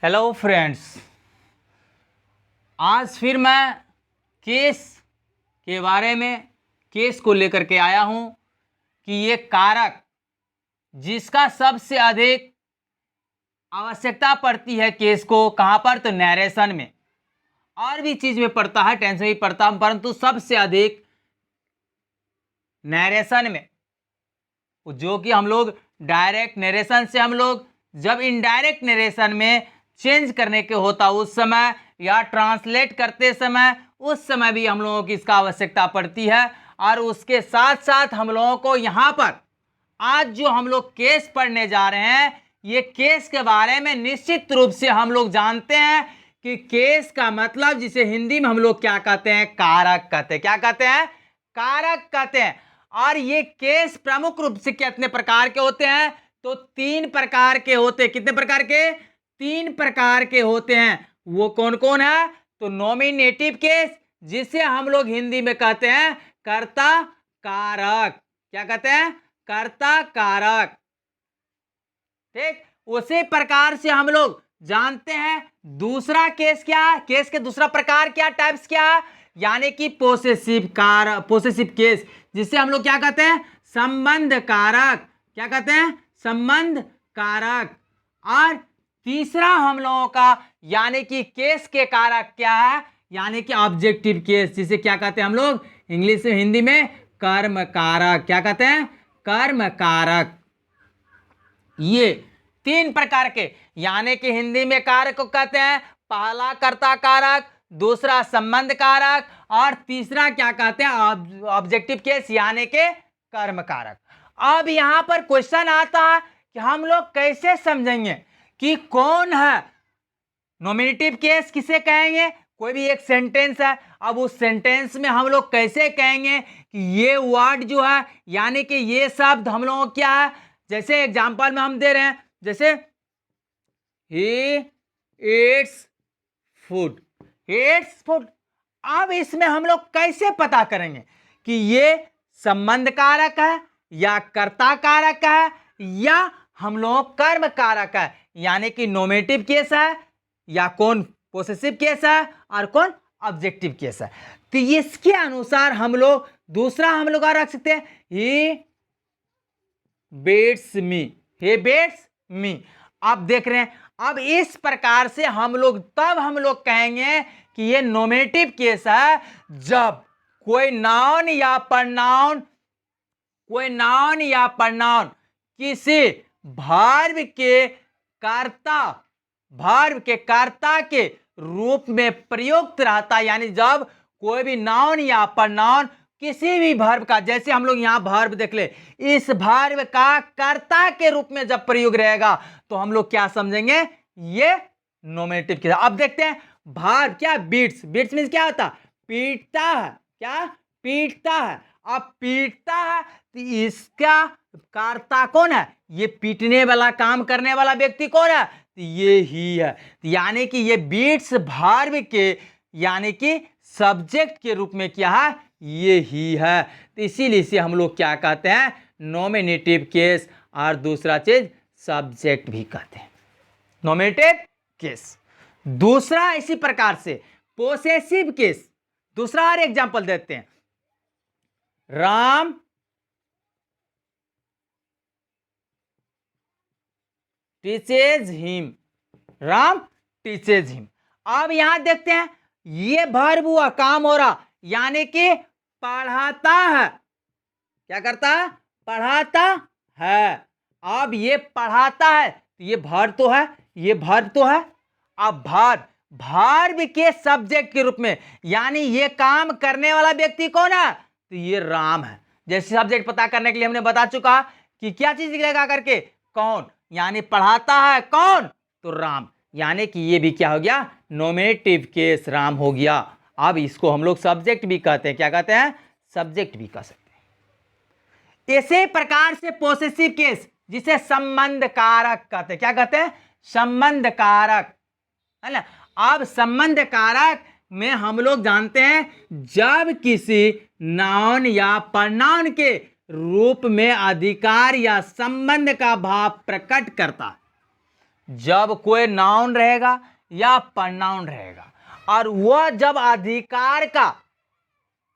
Hello friends, आज फिर मैं केस के बारे में केस को लेकर के आया हूँ कि ये कारक जिसका सबसे अधिक आवश्यकता पड़ती है केस को कहाँ पर, तो नरेशन में। और भी चीज़ में पड़ता है, टेंस में भी पड़ता है, परंतु सबसे अधिक नरेशन में। जो कि हम लोग डायरेक्ट नरेशन से हम लोग जब इनडायरेक्ट नरेशन में चेंज करने के होता उस समय, या ट्रांसलेट करते समय उस समय भी हम लोगों की इसका आवश्यकता पड़ती है। और उसके साथ साथ हम लोगों को यहाँ पर आज जो हम लोग केस पढ़ने जा रहे हैं, ये केस के बारे में निश्चित रूप से हम लोग जानते हैं कि केस का मतलब जिसे हिंदी में हम लोग क्या कहते हैं, कारक कहते हैं। क्या कहते हैं? कारक कहते हैं। और ये केस प्रमुख रूप से कितने प्रकार के होते हैं, तो 3 प्रकार के होते हैं। कितने प्रकार के? 3 प्रकार के होते हैं। वो कौन कौन है? तो नॉमिनेटिव केस, जिसे हम लोग हिंदी में कहते हैं कर्ता कारक। क्या कहते हैं? कर्ता कारक। ठीक, उसी प्रकार से हम लोग जानते हैं दूसरा केस क्या है। केस के दूसरा प्रकार क्या, टाइप्स क्या है, यानी कि पोसेसिव केस, जिसे हम लोग क्या कहते हैं, संबंध कारक। क्या कहते हैं? संबंध कारक। और तीसरा हम लोगों का यानी कि केस के कारक क्या है, यानी कि ऑब्जेक्टिव केस, जिसे क्या कहते हैं हम लोग इंग्लिश में, हिंदी में कर्म कारक। क्या कहते हैं? कर्म कारक। ये 3 प्रकार के, यानी कि हिंदी में कारक को कहते हैं पहला कर्ता कारक, दूसरा संबंध कारक, और तीसरा क्या कहते हैं, ऑब्जेक्टिव केस यानी के कर्म कारक। अब यहां पर क्वेश्चन आता है कि हम लोग कैसे समझेंगे कि कौन है नॉमिनेटिव केस, किसे कहेंगे। कोई भी एक सेंटेंस है, अब उस सेंटेंस में हम लोग कैसे कहेंगे कि ये वर्ड जो है, यानी कि ये शब्द हम लोगों क्या है। जैसे एग्जांपल में हम दे रहे हैं, जैसे he eats food, Yeats food. अब इसमें हम लोग कैसे पता करेंगे कि ये संबंध कारक है या कर्ता कारक है या हम लोग कर्म कारक है, यानी कि नॉमिनेटिव केस है, या कौन पोसेसिव केस है और कौन ऑब्जेक्टिव केस है। तो इसके अनुसार हम लोग दूसरा हम लोग रख सकते हैं, ही बेट्स मी, हे बेट्स मी। आप देख रहे हैं, अब इस प्रकार से हम लोग तब हम लोग कहेंगे कि ये नॉमिनेटिव केस है जब कोई नाउन या प्रोनाउन, कोई नाउन या प्रोनाउन किसी वर्ब के कर्ता, वर्ब के कर्ता के रूप में प्रयुक्त रहता है। यानी जब कोई भी नाउन या प्रोनाउन किसी भी वर्ब का, जैसे हम लोग यहां वर्ब देख ले, इस वर्ब का कर्ता के रूप में जब प्रयोग रहेगा तो हम लोग क्या समझेंगे, ये नॉमिनेटिव केस। अब देखते हैं वर्ब क्या, बीट्स, बीट्स मीन्स क्या होता, पीटता है। क्या? पीटता है। अब पीटता है तो इसका कर्ता कौन है, ये पीटने वाला, काम करने वाला व्यक्ति कौन है, तो ये ही है। यानी कि ये बीट्स वर्ब के यानी कि सब्जेक्ट के रूप में क्या है, ये ही है। तो इसीलिए इसे हम लोग क्या कहते हैं, नॉमिनेटिव केस, और दूसरा चीज सब्जेक्ट भी कहते हैं, नॉमिनेटिव केस। दूसरा इसी प्रकार से पोसेसिव केस, दूसरा और एग्जांपल देते हैं। Ram teaches him, Ram teaches him. अब यहां देखते हैं ये वर्ब हुआ, काम हो रहा, यानी कि पढ़ाता है। क्या करता है? पढ़ाता है। अब ये पढ़ाता है तो ये वर्ब तो है, ये वर्ब तो है। अब वर्ब के सब्जेक्ट के रूप में, यानी ये काम करने वाला व्यक्ति कौन है, तो ये राम है। जैसे सब्जेक्ट पता करने के लिए हमने बता चुका कि क्या चीज लगा करके, कौन, यानी पढ़ाता है कौन, तो राम, यानी कि ये भी क्या हो गया, नॉमिनेटिव केस, राम हो गया। अब इसको हम लोग सब्जेक्ट भी कहते हैं। क्या कहते हैं? सब्जेक्ट भी कह सकते हैं। इसी प्रकार से पोसेसिव केस, जिसे संबंध कारक कहते हैं। क्या कहते हैं? संबंध कारक, है ना। अब संबंध कारक में हम लोग जानते हैं जब किसी नाउन या प्रोनाउन के रूप में अधिकार या संबंध का भाव प्रकट करता है, जब कोई नाउन रहेगा या प्रोनाउन रहेगा और वह जब अधिकार का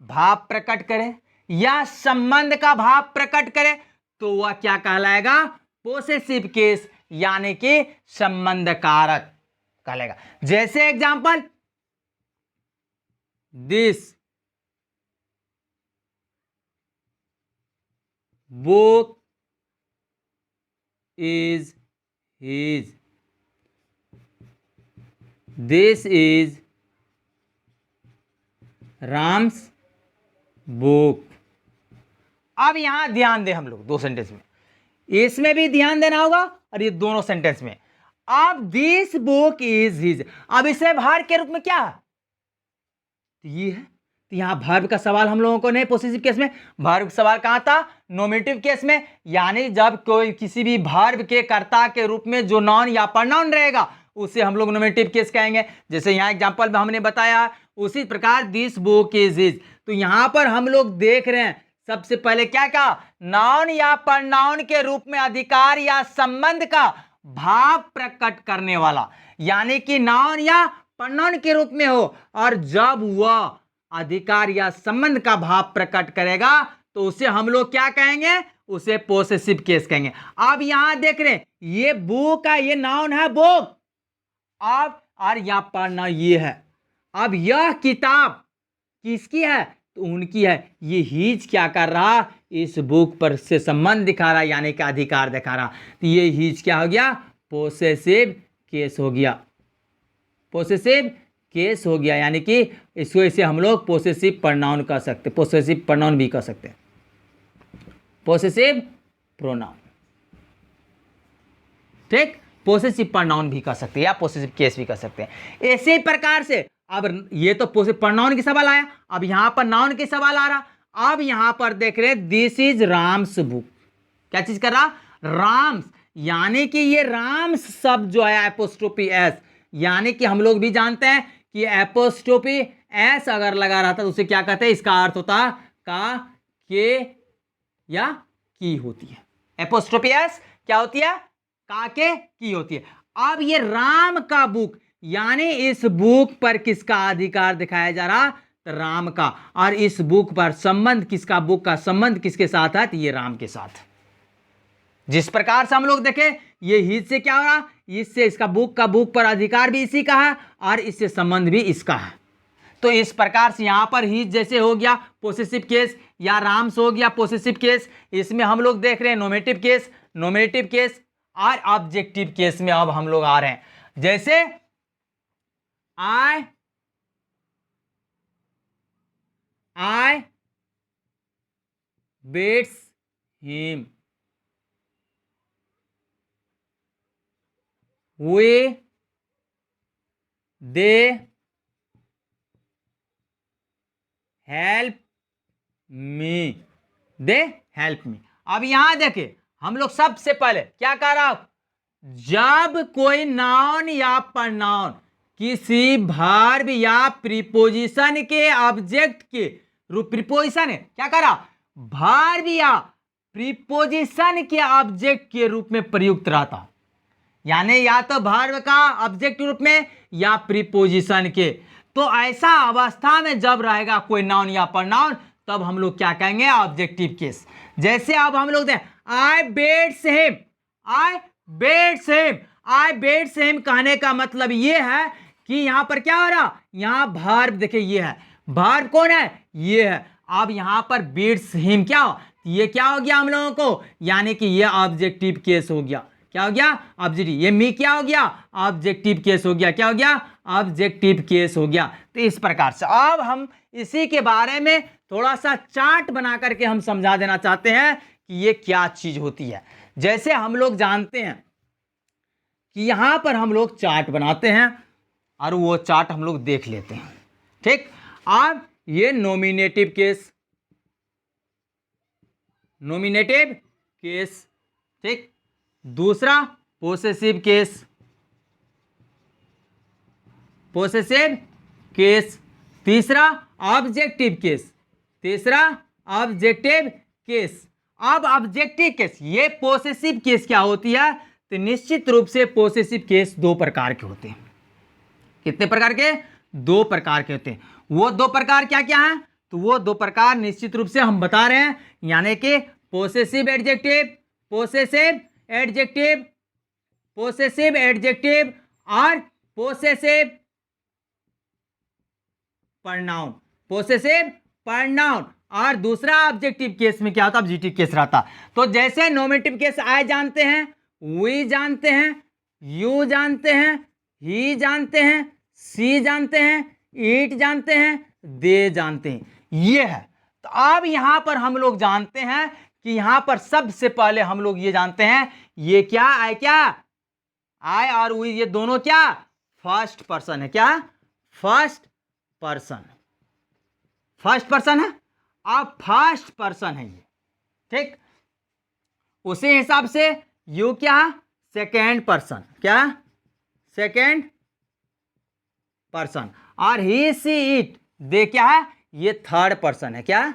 भाव प्रकट करे या संबंध का भाव प्रकट करे तो वह क्या कहलाएगा? पोसेसिव केस, यानी कि संबंध कारक कहलाएगा। जैसे example, this book is his, this is Ram's book. अब यहां ध्यान दें हम लोग दो सेंटेंस में, इसमें भी ध्यान देना होगा और ये दोनों सेंटेंस में। अब दिस बुक इज हिज, अब इसे भार के रूप में क्या है? ये है, तो यहां वर्ब का सवाल हम लोगों को नहीं। पॉसेसिव केस में वर्ब सवाल कहां था? नोमिनेटिव केस में, यानी जब कोई किसी भी वर्ब के कर्ता के रूप में जो नॉन या प्रोनाउन रहेगा उसे हम लोग नोमिनेटिव केस कहेंगे। जैसे यहाँ एग्जांपल में हमने बताया, उसी प्रकार दिस बुक इज हिज। तो यहां पर हम लोग देख रहे हैं सबसे पहले क्या कहा? नाउन या प्रोनाउन के रूप में अधिकार या संबंध का भाव प्रकट करने वाला, यानी कि नाउन या प्रोनाउन के रूप में हो, और जब वह अधिकार या संबंध का भाव प्रकट करेगा तो उसे हम लोग क्या कहेंगे? उसे पोसेसिव केस कहेंगे। अब यहां देख रहे हैं ये बुक है, ये नाउन है बुक, अब और यहां पढ़ना ये है। अब यह किताब किसकी है? तो उनकी है। ये हीज क्या कर रहा? इस बुक पर से संबंध दिखा रहा, यानी कि अधिकार दिखा रहा। तो ये हीज क्या हो गया? पोसेसिव केस हो गया, पोसेसिव केस हो गया, यानी कि इसको इसे हम लोग पोसेसिव प्रोनाउन कह सकते, पोसेसिव प्रोनाउन भी कह सकते हैं, पोसेसिव प्रोनाउन, ठीक, पोसेसिव प्रोनाउन भी कह सकते हैं या पोसेसिव केस भी कह सकते हैं। इसी प्रकार से अब ये तो पोसेसिव प्रोनाउन की सवाल आया, अब यहां पर नाउन की सवाल आ रहा। अब यहां पर देख रहे दिस इज राम्स बुक, क्या चीज कर रहा? राम्स, यानी कि ये राम्स शब्द जो है एपोस्ट्रोफी एस, यानी कि हम लोग भी जानते हैं कि एपोस्ट्रोफी एस अगर लगा रहा था तो उसे क्या कहते हैं? इसका अर्थ होता है का, के या की होती है। एपोस्ट्रोफी एस क्या होती है? का के की होती है। अब ये राम का बुक, यानी इस बुक पर किसका अधिकार दिखाया जा रहा? तो राम का। और इस बुक पर संबंध किसका? बुक का संबंध किसके साथ है? तो ये राम के साथ। जिस प्रकार से हम लोग देखें ये हिज से क्या हो रहा? इससे इसका बुक का, बुक पर अधिकार भी इसी का है और इससे संबंध भी इसका है। तो इस प्रकार से यहां पर हिज जैसे हो गया पोसेसिव केस, या राम्स हो गया पोसेसिव केस। इसमें हम लोग देख रहे हैं नोमिनेटिव केस, नोमिनेटिव केस और ऑब्जेक्टिव केस में अब हम लोग आ रहे हैं। जैसे I beats him, they help me, अब यहां देखे हम लोग सबसे पहले क्या कर रहा? जब कोई नाउन या प्रोनाउन किसी वर्ब या प्रीपोजिशन के ऑब्जेक्ट के रूप, प्रीपोजिशन है क्या कर रहा? वर्ब या प्रीपोजिशन के ऑब्जेक्ट के रूप में प्रयुक्त रहता, यानी या तो वर्ब का ऑब्जेक्ट रूप में या प्रीपोजिशन के। तो ऐसा अवस्था में जब रहेगा कोई नाउन या प्रोनाउन तब हम लोग क्या कहेंगे? Objective case. जैसे अब हम लोग दें आई बेट्स हिम, आई बेट्स हिम, आई बेट्स हिम कहने का मतलब ये है कि यहां पर क्या हो रहा? यहां वर्ब देखिए ये है, वर्ब कौन है? ये है। अब यहां पर बेट्स हिम क्या हो? ये क्या हो गया हम लोगों को? यानी कि ये ऑब्जेक्टिव केस हो गया। क्या हो गया? ऑब्जेक्टिव। ये मी क्या हो गया? ऑब्जेक्टिव केस हो गया। क्या हो गया? ऑब्जेक्टिव केस हो गया। तो इस प्रकार से अब हम इसी के बारे में थोड़ा सा चार्ट बना करके हम समझा देना चाहते हैं कि ये क्या चीज होती है। जैसे हम लोग जानते हैं कि यहां पर हम लोग चार्ट बनाते हैं और वो चार्ट हम लोग देख लेते हैं, ठीक। अब ये नोमिनेटिव केस, नोमिनेटिव केस, ठीक। दूसरा पोसेसिव केस, पोसेसिव केस। तीसरा ऑब्जेक्टिव केस, तीसरा ऑब्जेक्टिव केस। अब ऑब्जेक्टिव केस, ये पोसेसिव केस क्या होती है? तो निश्चित रूप से पोसेसिव केस दो प्रकार के होते हैं। कितने प्रकार के? दो प्रकार के होते हैं। वो दो प्रकार क्या क्या है? तो वो दो प्रकार निश्चित रूप से हम बता रहे हैं, यानी कि possessive adjective, possessive adjective, possessive adjective और पोसेसिव प्रोनाउन, पोसेसिव प्रोनाउन। और दूसरा ऑब्जेक्टिव केस में क्या होता है? ऑब्जेक्टिव केस रहता। तो जैसे नॉमिनेटिव केस आई जानते हैं, वी जानते हैं, यू जानते हैं, ही जानते हैं, सी जानते हैं, इट जानते हैं, दे जानते हैं, ये है। तो अब यहां पर हम लोग जानते हैं कि यहां पर सबसे पहले हम लोग ये जानते हैं, ये क्या है? क्या आई और वी ये दोनों क्या फर्स्ट पर्सन है? क्या फर्स्ट पर्सन? फर्स्ट पर्सन है। अब फर्स्ट पर्सन है ये, ठीक। उसी हिसाब से यू क्या सेकेंड पर्सन, क्या सेकेंड पर्सन। और ही सी इट दे क्या है? ये थर्ड पर्सन है। क्या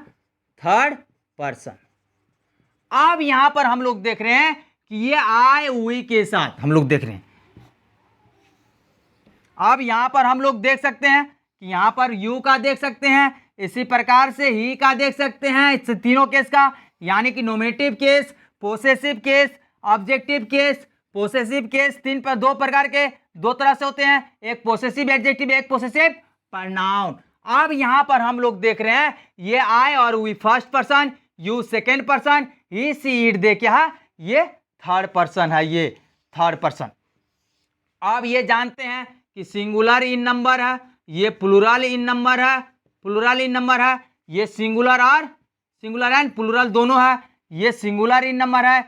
थर्ड पर्सन। अब यहां पर हम लोग देख रहे हैं कि ये आई वी के साथ हम लोग देख रहे हैं। अब यहां पर हम लोग देख सकते हैं कि यहां पर यू का देख सकते हैं, इसी प्रकार से ही का देख सकते हैं, इस तीनों केस का, यानी कि nominative case, possessive case, objective case. Possessive case दो प्रकार के, दो तरह से होते हैं, एक पोसेसिव एडजेक्टिव, एक पोसेसिव प्रोनाउन। अब यहां पर हम लोग देख रहे हैं ये आई और we first person, you second person, he she it they क्या है? ये थर्ड पर्सन है, ये थर्ड पर्सन। अब ये जानते हैं कि सिंगुलर इन नंबर है, ये प्लूरल इन नंबर है, प्लूरल इन नंबर है, ये सिंगुलर एंड प्लूरल दोनों है। ये सिंगुलर इन नंबर है,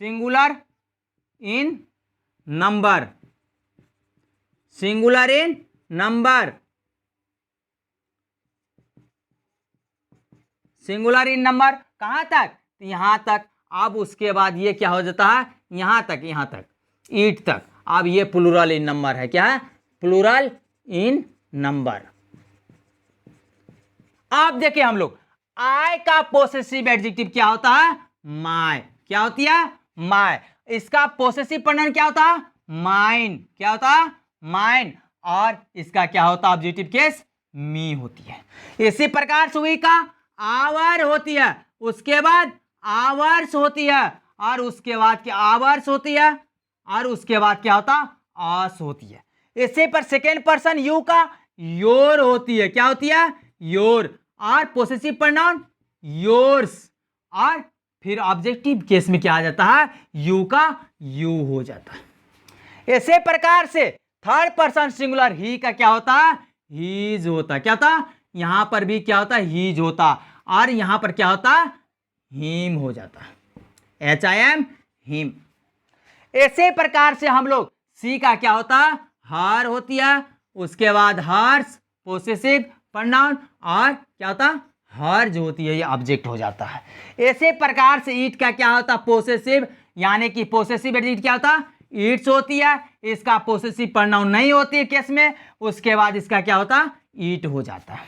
सिंगुलर इन नंबर, सिंगुलर इन नंबर, सिंगुलर इन नंबर कहां तक? तो यहां तक। अब उसके बाद ये क्या हो जाता है? यहां तक ईट तक। अब ये प्लूरल इन नंबर है। क्या है? प्लूरल इन नंबर। अब देखिए हम लोग आई का पोसेसिव एडजेक्टिव क्या होता है? माय। क्या होती है? माय। इसका पोसेसिव प्रोनाउन क्या होता है? माइन। क्या होता है? माइन। और इसका क्या होता है? ऑब्जेक्टिव केस मी होती है। इसी प्रकार से वी का आवर होती है, उसके बाद आवर्स होती है, और उसके बाद क्या आवर्स होती है, और उसके बाद क्या होता? आस होती है। इसी पर सेकेंड पर्सन यू का योर होती है। क्या होती है? योर। और पोसेसिव प्रोनाउन योर्स। और फिर ऑब्जेक्टिव केस में क्या आ जाता है? यू का यू हो जाता है। इसी प्रकार से थर्ड पर्सन सिंगुलर ही का क्या होता है? हीज होता है। क्या होता? यहां पर भी क्या होता है? हीज होता। और यहां पर क्या होता? हिम हो जाता है। HIM him. इसी प्रकार से हम लोग सी का क्या होता? हर होती है, उसके बाद हर्स पोसेसिव प्रोनाउन, और क्या होता? हर जो होती है ये ऑब्जेक्ट हो जाता है। इसी प्रकार से ईट का क्या होता? पोसेसिव, यानी कि पोसेसिव एडजेक्टिव क्या होता? ईट्स होती है। इसका पोसेसिव प्रोनाउन नहीं होती है केस में, उसके बाद इसका क्या होता? ईट हो जाता है।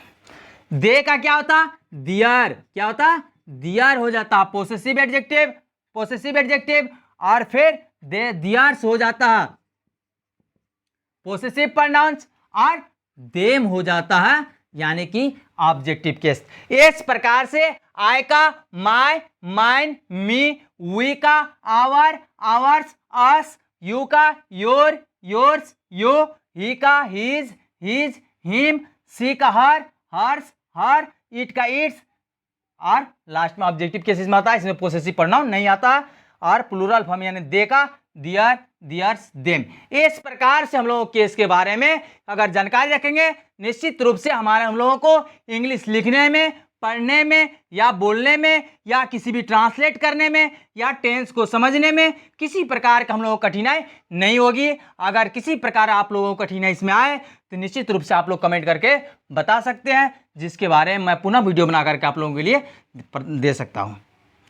दे का क्या होता? दियर। क्या होता? दियर हो जाता पोसेसिव एडजेक्टिव, पोसेसिव एडजेक्टिव। और फिर दे दियर्स हो जाता है पोसेसिव प्रोनाउंस, और देम हो जाता है यानी कि ऑब्जेक्टिव केस। इस प्रकार से आई का माय, माइन, मी, वी का आवर, आवर्स, अस, यू का योर, योर्स, यो, ही का हीज, हीज, हिम, सी का हर, हर्स, हर, इट का इट्स, और लास्ट में ऑब्जेक्टिव केसेस में आता है, इसमें पोसेसिव प्रोनाउन नहीं आता। और प्लूरल फॉर्म यानी दे का दियर, दियर्स, देम। इस प्रकार से हम लोगों केस के बारे में अगर जानकारी रखेंगे, निश्चित रूप से हम लोगों को इंग्लिश लिखने में, पढ़ने में, या बोलने में, या किसी भी ट्रांसलेट करने में, या टेंस को समझने में किसी प्रकार का हम लोगों को कठिनाई नहीं होगी। अगर किसी प्रकार आप लोगों को कठिनाई इसमें आए तो निश्चित रूप से आप लोग कमेंट करके बता सकते हैं, जिसके बारे में मैं पुनः वीडियो बना करके आप लोगों के लिए दे सकता हूँ।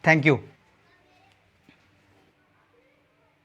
Thank you.